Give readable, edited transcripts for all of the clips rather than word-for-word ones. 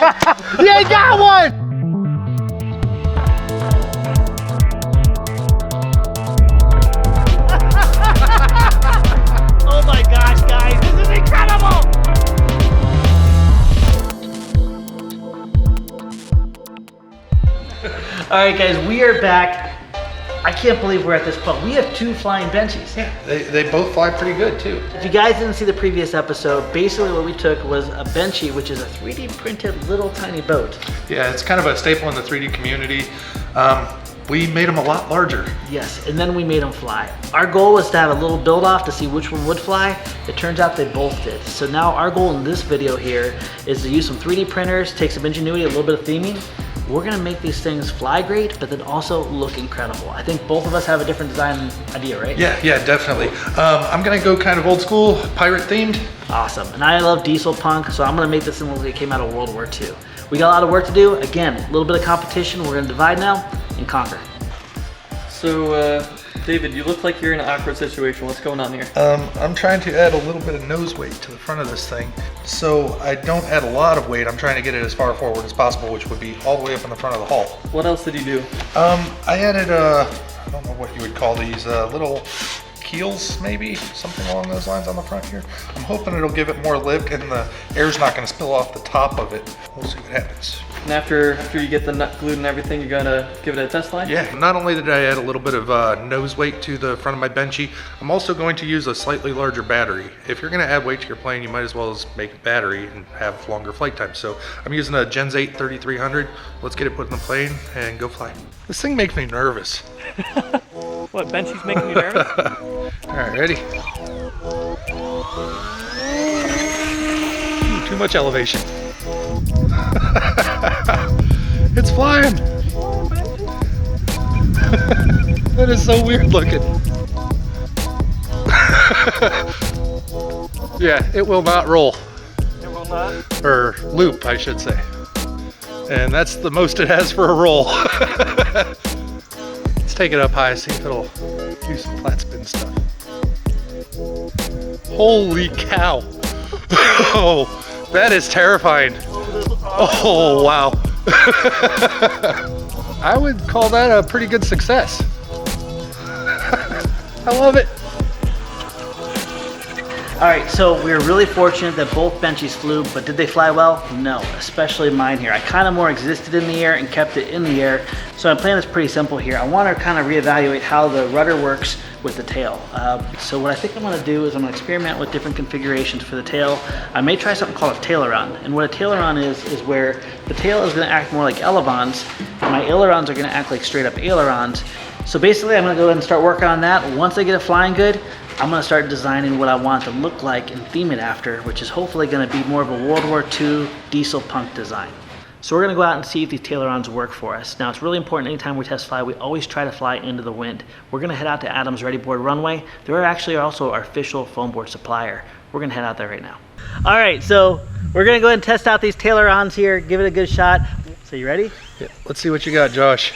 You ain't got one! Oh my gosh, guys, this is incredible! Alright guys, we are back. I can't believe we're at this point. We have 2 flying benchies. Yeah, they both fly pretty good too. If you guys didn't see the previous episode, basically what we took was a benchy, which is a 3D printed little tiny boat. Yeah, it's kind of a staple in the 3D community. We made them a lot larger. Yes, and then we made them fly. Our goal was to have a little build off to see which one would fly. It turns out they both did. So now our goal in this video here is to use some 3D printers, take some ingenuity, a little bit of theming. We're gonna make these things fly great, but then also look incredible. I think both of us have a different design idea, right? Yeah, definitely. I'm gonna go kind of old school, pirate themed. Awesome, and I love diesel punk, so I'm gonna make this look like it came out of World War II. We got a lot of work to do. Again, a little bit of competition. We're gonna divide now and conquer. So, David, you look like you're in an awkward situation. What's going on here? I'm trying to add a little bit of nose weight to the front of this thing. So I don't add a lot of weight. I'm trying to get it as far forward as possible, which would be all the way up in the front of the hull. What else did you do? I added, I don't know what you would call these, little keels, maybe, something along those lines on the front here. I'm hoping it'll give it more lift and the air's not gonna spill off the top of it. We'll see what happens. And after you get the nut glued and everything, you're gonna give it a test fly? Yeah, not only did I add a little bit of nose weight to the front of my benchy, I'm also going to use a slightly larger battery. If you're gonna add weight to your plane, you might as well as make a battery and have longer flight time. So I'm using a Gens 8 3300. Let's get it put in the plane and go fly. This thing makes me nervous. What, Benchy's making you nervous? All right, ready? Too much elevation. It's flying. That is so weird looking. Yeah, it will not roll. It will not? Or loop, I should say. And that's the most it has for a roll. Let's take it up high, see if it'll do some flat spin stuff. Holy cow. Oh, that is terrifying. Oh, wow. I would call that a pretty good success. I love it. All right, so we were really fortunate that both benchies flew, but did they fly well? No, especially mine here. I kind of more existed in the air and kept it in the air. So my plan is pretty simple here. I want to kind of reevaluate how the rudder works with the tail. So what I think I'm going to do is I'm going to experiment with different configurations for the tail. I may try something called a taileron. And what a taileron is where the tail is going to act more like elevons, and my ailerons are going to act like straight up ailerons. So basically I'm going to go ahead and start working on that. Once I get it flying good, I'm gonna start designing what I want it to look like and theme it after, which is hopefully gonna be more of a World War II diesel punk design. So we're gonna go out and see if these tailerons work for us. Now it's really important anytime we test fly, we always try to fly into the wind. We're gonna head out to Adams Ready Board Runway. They're actually also our official foam board supplier. We're gonna head out there right now. All right, so we're gonna go ahead and test out these tailerons here, give it a good shot. So you ready? Yeah, let's see what you got, Josh.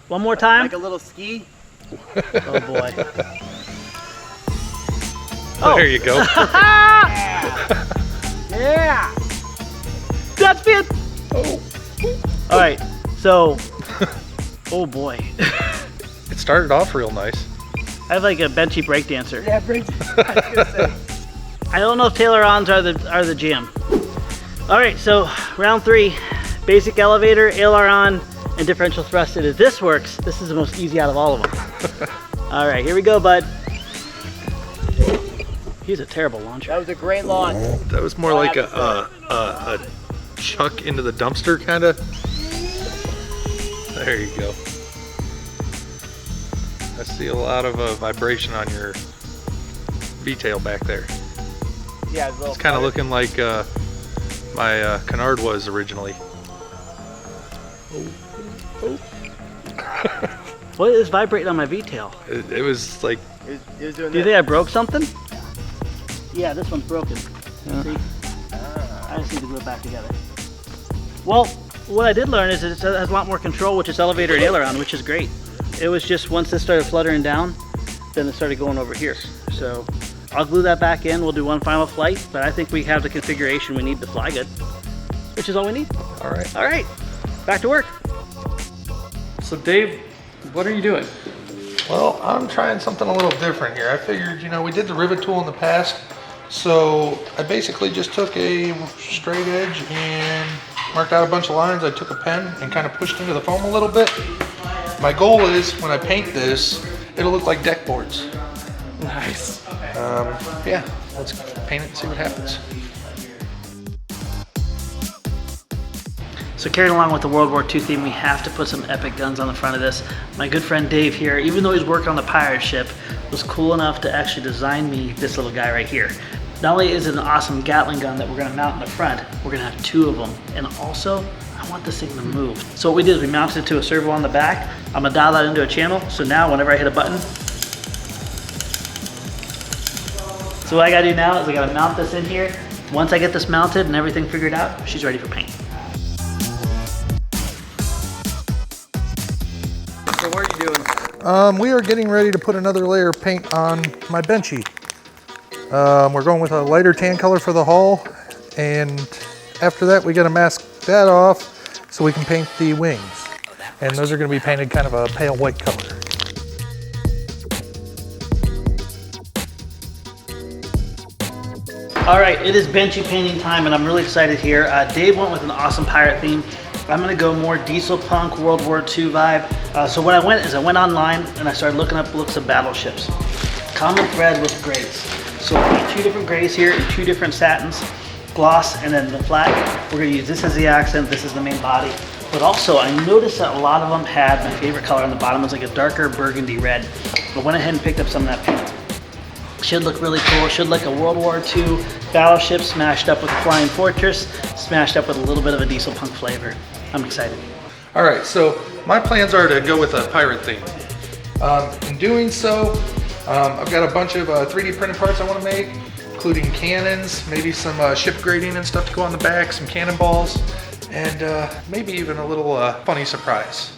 One more time. Like a little ski. Oh boy. Oh, there you go. Yeah. That's it. Oh. All right, so, oh boy. It started off real nice. I have like a benchy break dancer. Yeah, break. I was gonna say. I don't know if tailerons are the jam. All right, so round 3, basic elevator, aileron, and differential thrust. And if this works, this is the most easy out of all of them. All right, here we go, bud. He's a terrible launcher. That was a great launch. That was more like a chuck into the dumpster kind of. There you go. I see a lot of vibration on your V-tail back there. Yeah, it's kind of looking like my canard was originally. Oh. What is vibrating on my V-tail? It was like... It was doing Do you think I broke something? Yeah, this one's broken. Yeah. See? I just need to glue it back together. Well, what I did learn is it has a lot more control with this elevator and aileron, which is great. It was just once this started fluttering down, then it started going over here. So I'll glue that back in. We'll do one final flight, but I think we have the configuration we need to fly good, which is all we need. All right. All right, back to work. So Dave, what are you doing? Well, I'm trying something a little different here. I figured, you know, we did the rivet tool in the past, so I basically just took a straight edge and marked out a bunch of lines. I took a pen and kind of pushed into the foam a little bit. My goal is when I paint this, it'll look like deck boards. Nice. Yeah, let's paint it and see what happens. So carrying along with the World War II theme, we have to put some epic guns on the front of this. My good friend Dave here, even though he's working on the pirate ship, was cool enough to actually design me this little guy right here. Not only is it an awesome Gatling gun that we're gonna mount in the front, we're gonna have 2 of them. And also, I want this thing to move. So what we did is we mounted it to a servo on the back. I'm gonna dial that into a channel, so now whenever I hit a button, so what I gotta do now is I gotta mount this in here. Once I get this mounted and everything figured out, she's ready for paint. So what are you doing? We are getting ready to put another layer of paint on my Benchy. We're going with a lighter tan color for the hull, and after that we got to mask that off so we can paint the wings. And those are going to be painted kind of a pale white color. All right, it is Benchy painting time, and I'm really excited here. Dave went with an awesome pirate theme. I'm gonna go more diesel punk, World War II vibe. So what I went is I went online and I started looking up looks of battleships. Common thread with grays. So we have 2 different grays here and 2 different satins, gloss and then the flat. We're gonna use this as the accent, this is the main body. But also I noticed that a lot of them had my favorite color on the bottom was like a darker burgundy red. I went ahead and picked up some of that paint. Should look really cool. Should look like a World War II battleship smashed up with a flying fortress, smashed up with a little bit of a diesel punk flavor. I'm excited. All right, so my plans are to go with a pirate theme. In doing so, I've got a bunch of 3D printed parts I want to make, including cannons, maybe some ship grading and stuff to go on the back, some cannonballs, and maybe even a little funny surprise.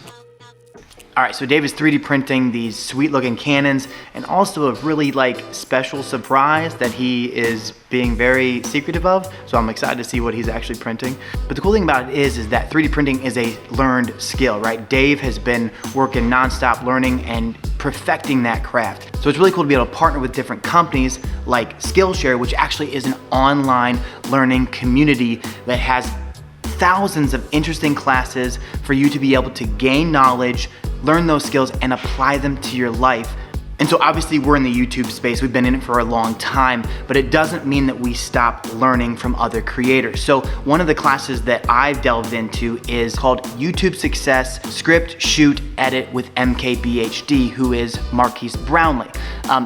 All right, so Dave is 3D printing these sweet looking cannons and also a really special surprise that he is being very secretive of. So I'm excited to see what he's actually printing. But the cool thing about it is that 3D printing is a learned skill, right? Dave has been working nonstop learning and perfecting that craft. So it's really cool to be able to partner with different companies like Skillshare, which actually is an online learning community that has thousands of interesting classes for you to be able to gain knowledge, learn those skills, and apply them to your life. And so obviously we're in the YouTube space, we've been in it for a long time, but it doesn't mean that we stop learning from other creators. So one of the classes that I've delved into is called YouTube Success, Script, Shoot, Edit with MKBHD, who is Marquise Brownlee.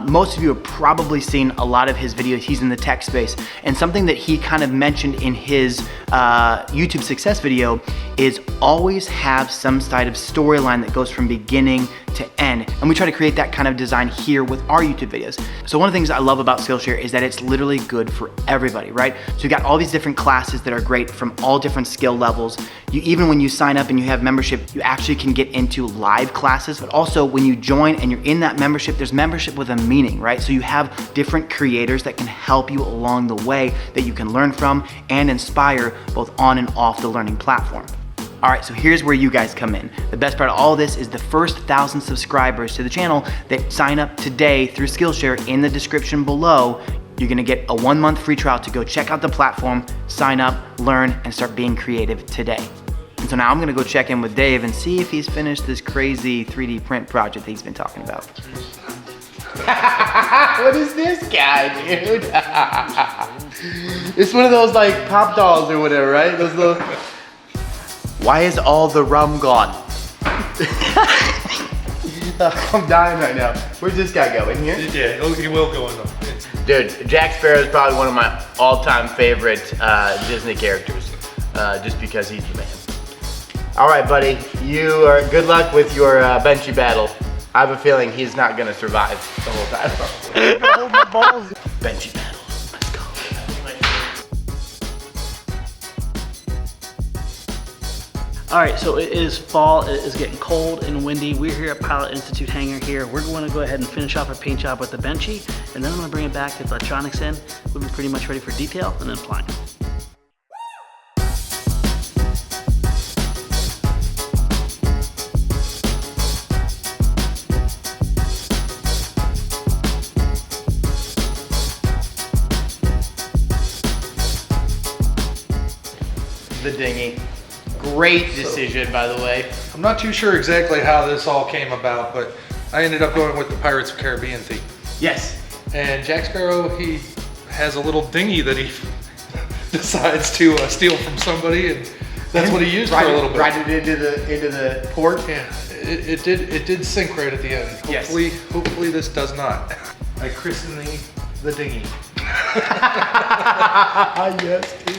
Most of you have probably seen a lot of his videos. He's in the tech space, and something that he kind of mentioned in his YouTube Success video is always have some side of storyline that goes from beginning to end. And we try to create that kind of design here with our YouTube videos. So one of the things I love about Skillshare is that it's literally good for everybody, right? So you got all these different classes that are great from all different skill levels. Even when you sign up and you have membership, you actually can get into live classes, but also when you join and you're in that membership, there's membership with a meaning, right? So you have different creators that can help you along the way that you can learn from and inspire both on and off the learning platform. All right, so here's where you guys come in. The best part of all this is the first 1,000 subscribers to the channel that sign up today through Skillshare. In the description below, you're gonna get a 1-month free trial to go check out the platform, sign up, learn, and start being creative today. And so now I'm gonna go check in with Dave and see if he's finished this crazy 3D print project that he's been talking about. What is this guy, dude? It's one of those like pop dolls or whatever, right? Those little... Why is all the rum gone? I'm dying right now. Where's this guy going? Here? Yeah, he will go in them. Dude, Jack Sparrow is probably one of my all-time favorite Disney characters, just because he's the man. All right, buddy, you are good luck with your Benchy battle. I have a feeling he's not gonna survive the whole time. Hold my balls. Benchy battle. Let's go. All right, so it is fall, it is getting cold and windy. We're here at Pilot Institute hangar here. We're going to go ahead and finish off our paint job with the Benchy, and then I'm gonna bring it back to the electronics in. We'll be pretty much ready for detail and then flying. The dinghy. Great decision, by the way. I'm not too sure exactly how this all came about, but I ended up going with the Pirates of the Caribbean theme. Yes. And Jack Sparrow, he has a little dinghy that he decides to steal from somebody, and that's what he used for a little bit. Ride it into the port. Yeah, it did sink right at the end. Yes. Hopefully this does not. I christen the dinghy. Yes, dude.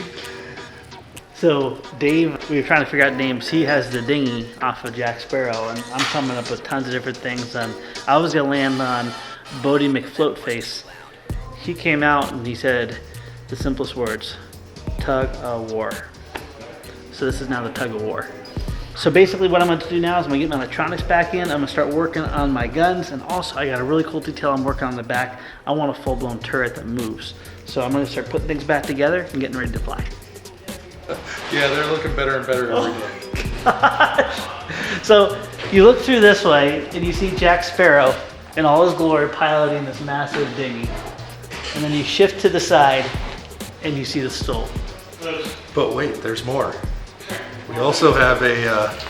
So Dave, we were trying to figure out names. He has the dinghy off of Jack Sparrow, and I'm coming up with tons of different things. And I was gonna land on Bodie McFloatface. He came out and he said the simplest words, tug of war. So this is now the tug of war. So basically what I'm gonna do now is I'm gonna get my electronics back in. I'm gonna start working on my guns, and also I got a really cool detail I'm working on the back. I want a full-blown turret that moves. So I'm gonna start putting things back together and getting ready to fly. Yeah, they're looking better and better every day. Gosh. So you look through this way and you see Jack Sparrow in all his glory piloting this massive dinghy. And then you shift to the side and you see the stole. But wait, there's more. We also have a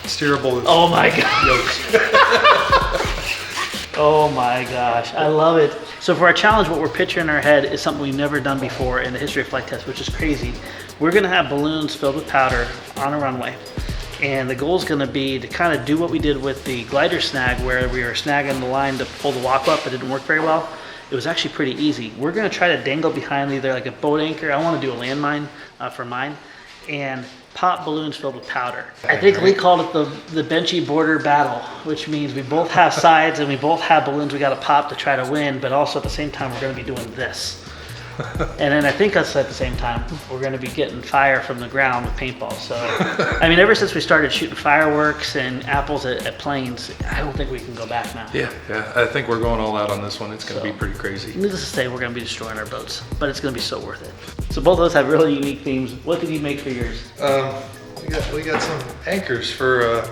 steerable Oh my gosh. yoke. Oh my gosh, I love it. So for our challenge, what we're picturing in our head is something we've never done before in the history of Flite Test, which is crazy. We're gonna have balloons filled with powder on a runway. And the goal is gonna be to kind of do what we did with the glider snag, where we were snagging the line to pull the walk up, but it didn't work very well. It was actually pretty easy. We're gonna try to dangle behind either like a boat anchor. I wanna do a landmine for mine, and pop balloons filled with powder. I think Lee called it the Benchy border battle, which means we both have sides and we both have balloons we gotta pop to try to win, but also at the same time we're gonna be doing this. And then I think us at the same time, we're gonna be getting fire from the ground with paintballs. So, I mean, ever since we started shooting fireworks and apples at planes, I don't think we can go back now. Yeah, I think we're going all out on this one. It's gonna be pretty crazy. Needless to say, we're gonna be destroying our boats, but it's gonna be so worth it. So both of us have really unique themes. What did you make for yours? We got some anchors for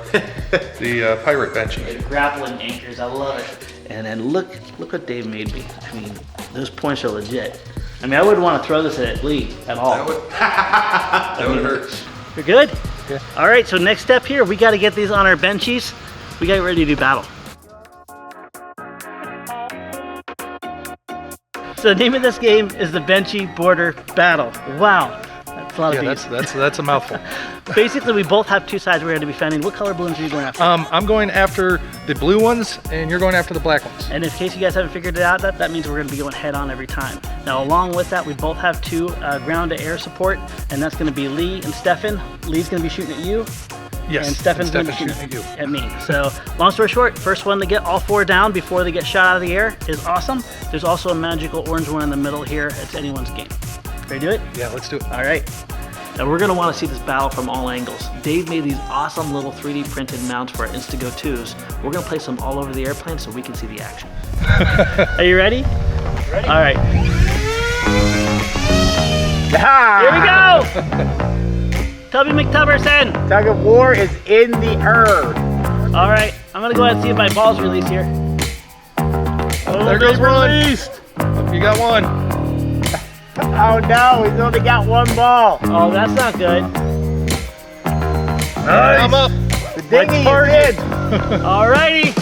the Pirate Benchy. Grappling anchors, I love it. And then look what Dave made me. I mean, those points are legit. I mean, I wouldn't want to throw this at Lee at all. That would hurt. You're good? Yeah. All right, so next step here, we got to get these on our benchies. We got ready to do battle. So the name of this game is the Benchy Border Battle. Wow, that's a lot of beats. That's a mouthful. Basically, we both have two sides we're going to be defending. What color balloons are you going after? I'm going after the blue ones, and you're going after the black ones. And in case you guys haven't figured it out, that means we're going to be going head on every time. Now, along with that, we both have two ground to air support, and that's going to be Lee and Stefan. Lee's going to be shooting at you. Yes, And Stefan's going to be shooting shooting at you. at me. So, long story short, first one to get all four down before they get shot out of the air is awesome. There's also a magical orange one in the middle here. It's anyone's game. Ready to do it? Yeah, let's do it. All right. Now we're gonna wanna see this battle from all angles. Dave made these awesome little 3D printed mounts for our Instago 2s. We're gonna place them all over the airplane so we can see the action. Are you ready? Ready. All right. Here we go! Tubby McTubberson! Tug of war is in the air. All right, I'm gonna go ahead and see if my ball's released here. Oh, There goes one. released. You got one. Oh no, he's only got one ball. Oh, that's not good. I'm up. The dinghy is in. All righty,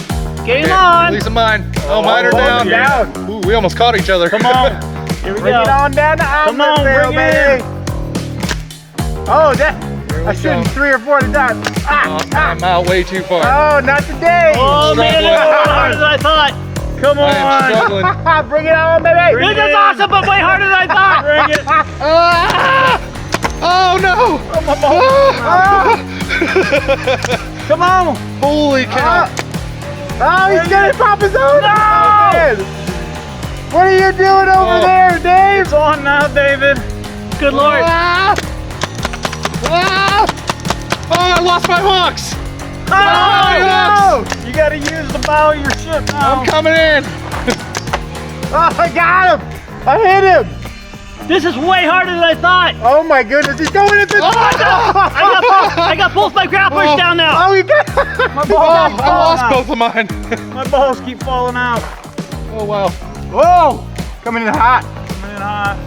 game Okay, on. Release mine. Oh, mine are Oh, down. down. Ooh, we almost caught each other. Come on. Here we Bring go. it on down to Come on, Albertville, bring it baby. Oh, that. I shouldn't go. 3 or 4 at a time. Oh, I'm out way too far. Oh, not today. Oh man, it's harder than I thought. Come I am on. struggling. Bring it on, baby. This is awesome, but way harder than I thought. Bring it. Ah! Oh no! Come on. Holy cow! Oh, he's gonna pop his own. No! What are you doing over there, Dave? It's on now, David. Good Lord. Ah! Ah! Oh, I lost my hooks! Oh, no! You gotta use the bow of your ship now. I'm coming in! Oh, I got him! I hit him! This is way harder than I thought. Oh my goodness, he's going into I got both my grapplers down now. Oh, you got My balls Oh, keep I falling lost out. both of mine. My balls keep falling out. Oh, wow. Whoa! Coming in hot. Coming in hot.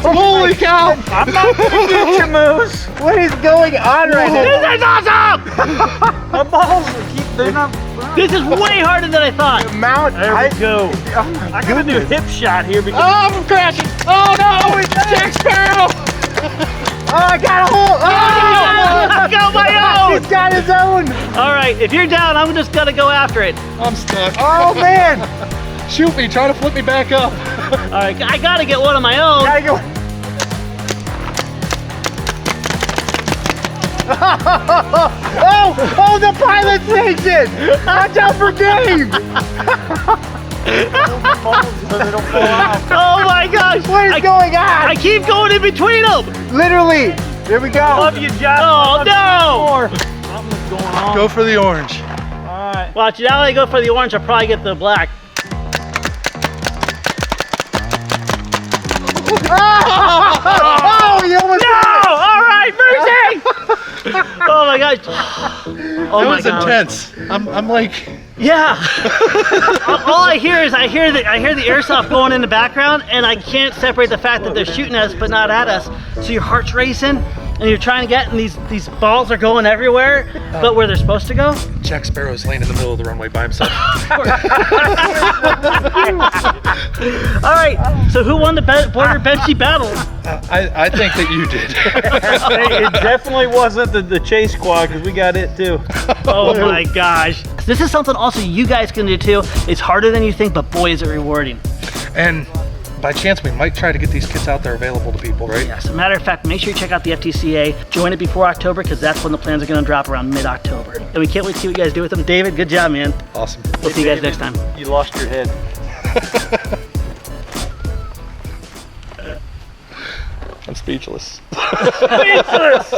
Holy cow! I'm not gonna get you, Moose. What is going on right now? This is awesome. My balls keep, they're not. This is way harder than I thought. Mount. There we go. Oh my I gotta do a hip shot here because I'm crashing! Oh no! Jack Sparrow! Oh, I got a hole. Oh! I got my own. He's got his own. All right, if you're down, I'm just gonna go after it. I'm stuck. Oh man. Shoot me, try to flip me back up. All right, I gotta get one of my own. Gotta go. Oh, the pilot station! Watch out for Dave! Oh my gosh! What is going on? I keep going in between them. Literally. There we go. love you, Josh. Oh no! Something's going on. Go for the orange. All right. Watch it. Now that I go for the orange, I'll probably get the black. Oh, you almost No! All right, mercy! Oh my gosh! Oh That my was god! intense. I'm like, Yeah. All I hear is I hear the airsoft going in the background, and I can't separate the fact that they're shooting us but not at us. So your heart's racing, and you're trying to get, and these balls are going everywhere, but where they're supposed to go. Jack Sparrow's laying in the middle of the runway by himself. All right. So who won the border benchy battle? I think that you did. Hey, it definitely wasn't the chase squad because we got it too. Oh my gosh. This is something also you guys can do too. It's harder than you think, but boy is it rewarding. And by chance, we might try to get these kits out there available to people, right? Yes, as a matter of fact, make sure you check out the FTCA. Join it before October because that's when the plans are going to drop around mid-October. And we can't wait to see what you guys do with them. David, good job, man. Awesome. We'll see you guys next time. You lost your head. I'm speechless. Speechless!